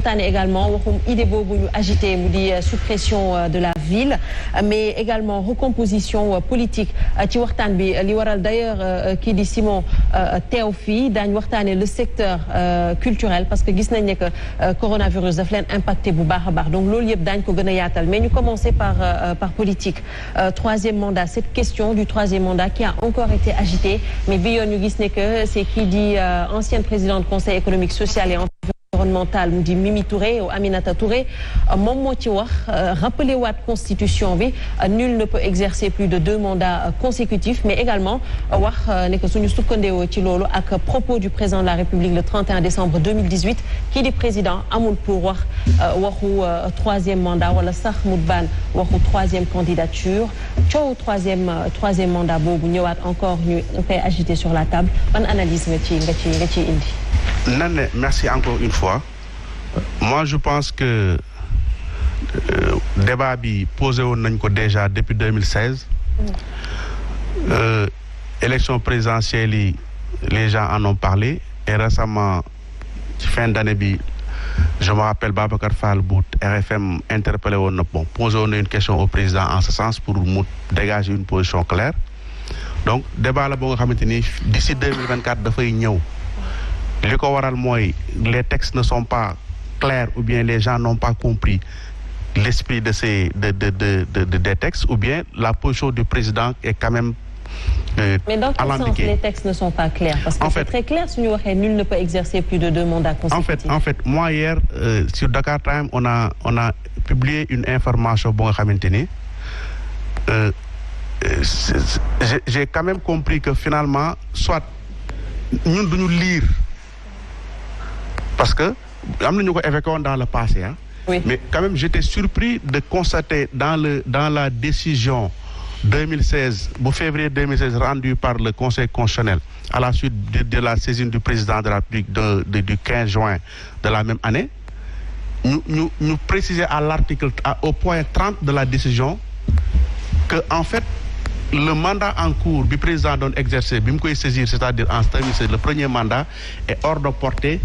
waxtaane également waxum idée boobu ñu agité mu di suppression de la ville mais également recomposition politique ci waxtaan bi li waral d'ailleurs kii di Simon teew fii daañ waxtaane le secteur culturel parce que gis nañ ne que coronavirus daf leen impacté bu baax a baax donc loolu yëpp daañ ko gën a yaatal mais ñu commencer par politique troisième mandat cette question du troisième mandat qui a encore été agitée mais bi yoon ñu gis ne que c'est kii di ancienne présidente conseil économique social et environnemental mu di Mimi Touré ou Aminata Touré moom moo ci wax rappeler waat constitution bi nul ne peut exercer plus de 2 mandats consécutifs mais également wax ne que suñu sukkandewoo ci loolu ak propos du président de la République le 31 décembre 2018 kii di président amul pour wax waxu troisième mandat wala sax mu baan waxu troisième candidature coow troisième mandat boobu ñëwaat encore ñu koy agiter sur la table ban analyse nga ci indi. Nane, merci encore une fois. Moi, je pense que débat bi posé woon nañ ko déjà depuis 2016. Élection présidentielle yi les gens en ont parlé et récemment ci fin d'année bi je me rappelle Babacar Fall bu RFM interpellé woon na bon posé woon na une question au président en ce sens pour mu dégager une position claire donc débat la boo nga xamante ni d'ici 2024 dafay ñëw. li ko waral mooy les textes ne sont pas clairs ou bien les gens n'ont pas compris l'esprit de des textes ou bien la position du président est quand même mais dans quel sens les textes ne sont pas clairs parce que c'est très clair suñu waxee nul ne peut exercer plus de 2 mandats consécutifs. En fait moi hier sur Dakar Time on a publié une information bu nga xamante ni j'ai quand même compris que finalement soit ñun duñu lire parce que am na ñu ko évoqué woon dans le passé hein. Oui. Mais quand même j'étais surpris de constater dans la décision 2016 bu février 2016 rendue par le Conseil constitutionnel à la suite de la saisine du président de la République du 15 juin de la même année ñu préciser à l'article au point 30 de la décision que en fait le mandat en cours bi président doon exercer bi mu koy saisir c'est-à-dire en 2016 le premier mandat est hors de portée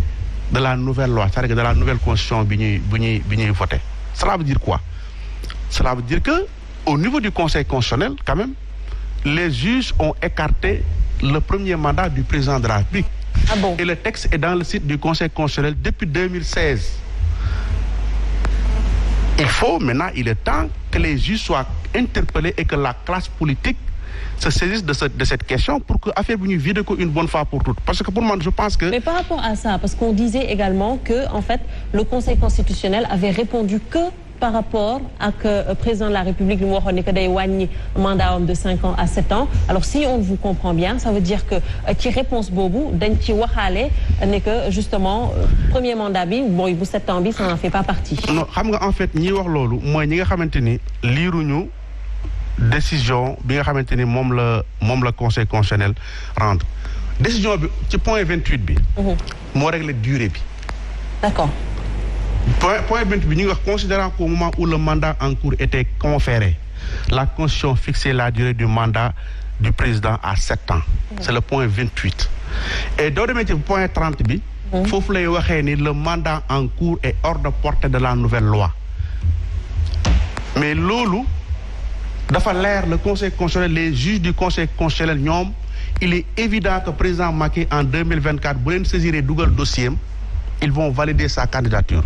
de la nouvelle loi c'est-à-dire de la nouvelle constitution bi ñuy voter. Cela veut dire quoi? Cela veut dire que au niveau du Conseil constitutionnel quand même les juges ont écarté le premier mandat du président de la République. Ah bon? Et le texte est dans le site du Conseil constitutionnel depuis 2016. Il est temps que les juges soient interpellés et que la classe politique se saisissent de cette question pour que affaire bi ñu vide ko une bonne fois pour toutes parce que pour moi je pense que. Mais par rapport à ça parce qu'on disait également que en fait le Conseil constitutionnel avait répondu que par rapport ak président de la République li mu waxoon ne que day wàññi mandat am de 5 ans à 7 ans alors si on vous comprend bien ça veut dire que ci réponse boobu dañ ci waxaale ne que justement premier mandat bi mooy bu 7 ans bi ça n'en fait pas partie. Non xam nga en fait ñi wax loolu mooy ñi nga xamante ni liiruñu décision bi nga xamante ni moom la Conseil constitutionnel rendre décision bi ci point 28 bi. moo régler durée bi. D'accord. Point 28 bi ñu ngi wax considérant qu'au moment où le mandat en cours était conféré la Constitution fixait la durée du mandat du président à 7 ans. C'est le point 28. Et doo demee ci point 30 bi. foofu lay waxee ni le mandat en cours est hors de portée de la nouvelle loi. Mais loolu dafa leer le Conseil constitutionnel les juges du Conseil constitutionnel ñoom il est évident que président Macky en 2024 bu leen saisiré dugal dossier am ils vont valider sa candidature.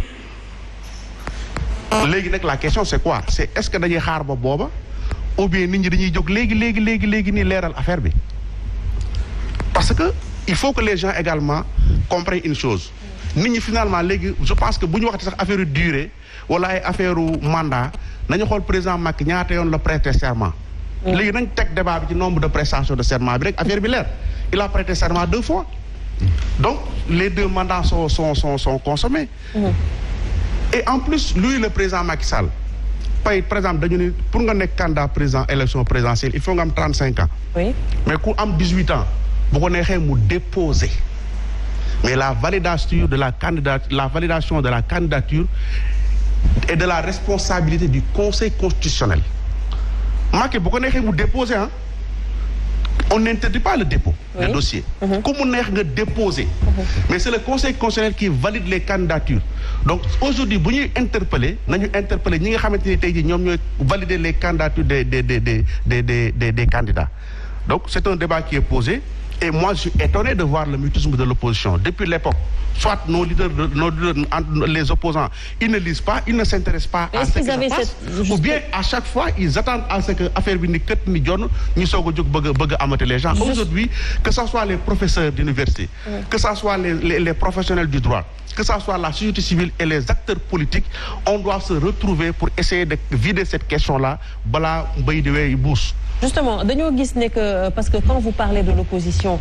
léegi nag la question c'est quoi c'est est-ce que dañuy xaar ba booba ou bien nit ñi dañuy jóg léegi nii leeral affaire bi parce que il faut que les gens également comprennent une chose nit ñi finalement léegi je pense que bu ñu waxati sax affaire durée wala ay affaire mandat nañu xool président Macky ñaata yoon la prêter serment. léegi nañ teg débat bi ci nombre de prestations de serment bi rek affaire bi leer il a prêté serment 2 fois donc les 2 mandats sont consommés. Et en plus lui le président Macky Sall par exemple dañu ni pour nga nekk candidat président élection présidentielle il faut nga am 35 ans. Oui. Mais ku am 18 ans bu ko neexee mu déposer mais la validation de la candidature et de la responsabilité du Conseil constitutionnel. Macky bu ko neexee mu déposer on n'interdit pas le dépôt des dossiers. Comme mu neex nga déposer. Mais c'est le Conseil constitutionnel qui valide les candidatures. Donc aujourd'hui bu ñuy nañu interpeller ñi nga xamante ni tey jii ñoom ñooy valider les candidatures des candidats. Donc c'est un débat qui est posé. Et moi, je suis étonné de voir le mutisme de l'opposition. Depuis l'époque, soit nos leaders, les opposants, ils ne lisent pas, ils ne s'intéressent pas à ce qui se passe. Ou bien, à chaque fois, ils attendent à ce que l'affaire ni kët ni jonn ñu soog a jóg bëgg a amate les gens. Aujourd'hui, que ce soit les professeurs d'université, que ce soit les professionnels du droit, que ce soit la société civile et les acteurs politiques, on doit se retrouver pour essayer de vider cette question-là. Bala mbay di wey buus. Justement, dañoo gis ne que parce que quand vous parlez de l'opposition,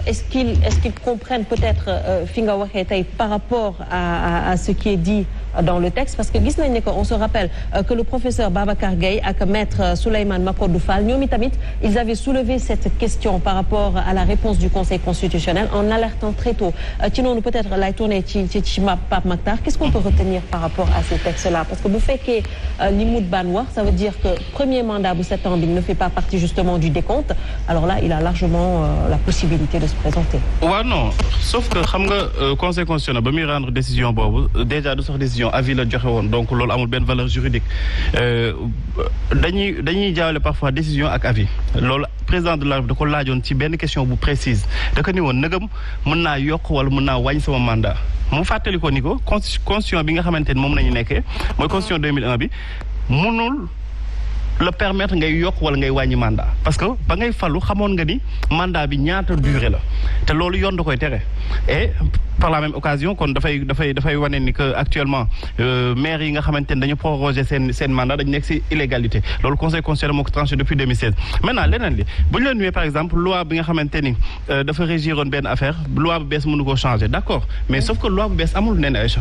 est-ce qu'ils comprennent peut-être fi nga waxee tey par rapport à ce qui est dit dans le texte, parce que gis nañ ne que on se rappelle que le professeur Babacar Gueye ak maître Souleymane Macodou Fall ñoom itamit ils avaient soulevé cette question par rapport à la réponse du Conseil constitutionnel en alertant très tôt ci noonu peut-être lay tourner ci Pape Makhtar. Qu'est-ce qu'on peut retenir par rapport à ces textes-là, parce que bu fekkee li Mout Ban wax, ça veut dire que premier mandat bu 7 ans bi ne fait pas partie justement du décompte, alors là il a largement la possibilité de se présenter. waaw non, sauf que xam nga Conseil constitutionnel ba muy rendre décision boobu déjà du sax décision avis la joxe woon, donc loolu amul benn valeur juridique. dañuy jaawale parfois décision ak avis. Loolu président de la République da ko laajoon ci benn question bu précise da ko ni woon nëgam mën naa yokk wala mën naa wàññi sama mandat. mu fàttali ko ni ko constitution bi nga xamante ni moom nañu nekkee mooy constitution 2001 bi mënul le permettre ngay yokk wala ngay wàññi mandat, parce que ba ngay fallu xamoon nga ni mandat bi ñaata durée la te loolu yoon da koy tere. Et par la même occasion kon dafay wane ni que actuellement maire yi nga xamante ni dañu proroger seen mandat dañu nekk ci illégalité. Loolu Conseil constitutionnel moo ko tranché depuis 2016. Maintenant leneen li bu ñu leen nuwee par exemple loi bi nga xamante ni dafa régiroon benn affaire, loi bu bees mënu koo changer, d'accord, mais sauf que loi bu bees amul nee na Aïcha.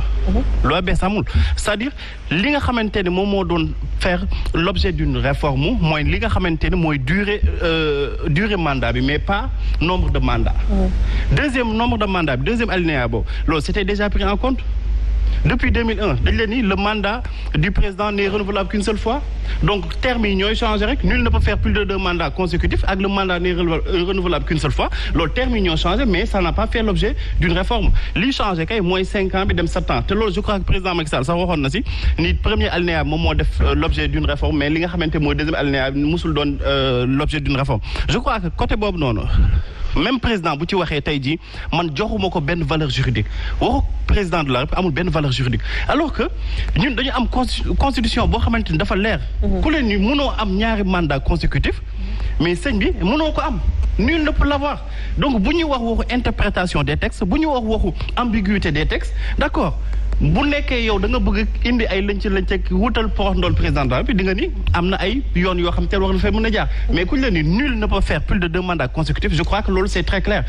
Loi bees amul, c'est-à-dire li nga xamante ni moom moo doon faire l'objet d'une réforme mooy li nga xamante ni mooy durée mandat bi, mais pas nombre de mandats. Deuxième nombre de mandats bi, deuxième alinéa boobu loolu c'était déjà pris en compte depuis 2001. dañ leen ni le mandat du président n'est renouvelable qu'une seule fois, donc termes yi ñooy changé rek, nul ne peut faire plus de 2 mandats consécutifs, ak le mandat n'est renouvelable qu'une seule fois, loolu termes yi ñoo changé, mais ça n'a pas fait l'objet d'une réforme. Li changé kay mooy 5 ans bi dem 7 ans, te loolu je crois que président Macky Sall sax waxoon na si ni premier alinéa moom moo def l'objet d'une réforme, mais li nga xamante mooy deuxième alinéa musul doon l'objet d'une réforme. Je crois que côté boobu noonu même président bu ci waxee tey jii man joxuma ko benn valeur juridique, waxu président de la République amul benn valeur juridique, alors que ñun dañu am constitution boo xamante ni dafa leer. ku leen ni mënoo am ñaari mandat consécutif, mais sëñ bi mënoo ko am, nul ne peut l'avoir. Donc bu ñuy wax waxu interprétation des textes, bu ñuy wax waxu ambiguïté des textes, d'accord, bu nekkee yow da nga bëgg indi ay lënc ak wutal porox ndool président de la République di nga ni am na ay yoon yoo xam te war na fay mën a jaar, mais ku ñu la ni nul ne peut faire plus de 2 mandats consécutifs, je crois que loolu c'est très clair.